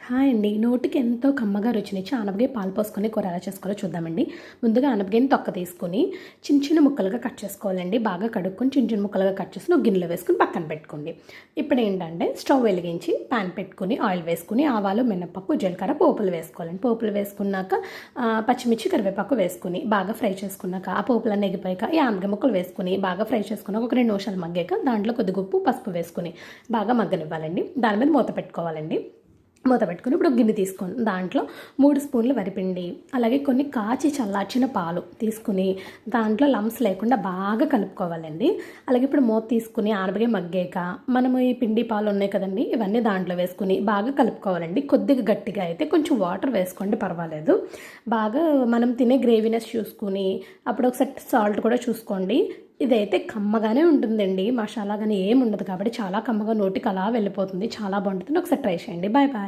Hi అండి. నోటికి ఎంతో కమ్మగా రుచినిచ్చి ఆనపకాయ పాలు పోసుకొని కూర ఎలా చేసుకోవాలో చూద్దామండి. ముందుగా ఆనపకాయని తొక్క తీసుకొని చిన్న చిన్న ముక్కలుగా కట్ చేసుకోవాలండి. బాగా కడుక్కొని చిన్న చిన్న ముక్కలుగా కట్ చేసుకుని ఒక గిన్నెలో వేసుకుని పక్కన పెట్టుకోండి. ఇప్పుడు ఏంటంటే స్టవ్ వెలిగించి ప్యాన్ పెట్టుకుని ఆయిల్ వేసుకుని ఆవాలు, మినపప్పు, జీలకర్ర పోపులు వేసుకోవాలండి. పోపులు వేసుకున్నాక పచ్చిమిర్చి, కరివేపాకు వేసుకుని బాగా ఫ్రై చేసుకున్నాక ఆ పోపులన్నీ ఎగిపోయాక ఈ ఆనపకాయ ముక్కలు వేసుకుని బాగా ఫ్రై చేసుకున్నాక ఒక 2 నిమిషాలు మగ్గాక దాంట్లో కొద్దిగా ఉప్పు, పసుపు వేసుకుని బాగా మగ్గనివ్వాలండి. దాని మీద మూత పెట్టుకోవాలండి. మూత పెట్టుకుని ఇప్పుడు గిన్నె తీసుకొని దాంట్లో 3 స్పూన్లు వరిపిండి, అలాగే కొన్ని కాచి చల్లార్చిన పాలు తీసుకుని దాంట్లో లంప్స్ లేకుండా బాగా కలుపుకోవాలండి. అలాగే ఇప్పుడు మూత తీసుకుని ఆనపకాయ మగ్గాక మనము ఈ పిండి పాలు ఉన్నాయి కదండి, ఇవన్నీ దాంట్లో వేసుకుని బాగా కలుపుకోవాలండి. కొద్దిగా గట్టిగా అయితే కొంచెం వాటర్ వేసుకోండి, పర్వాలేదు. బాగా మనం తినే గ్రేవీనెస్ చూసుకుని అప్పుడు ఒకసారి సాల్ట్ కూడా చూసుకోండి. ఇదైతే కమ్మగానే ఉంటుందండి, మసాలా కానీ ఏమి ఉండదు కాబట్టి చాలా కమ్మగా నోటికి అలా వెళ్ళిపోతుంది. చాలా బాగుంటుంది. ఒకసారి ట్రై చేయండి. Bye bye.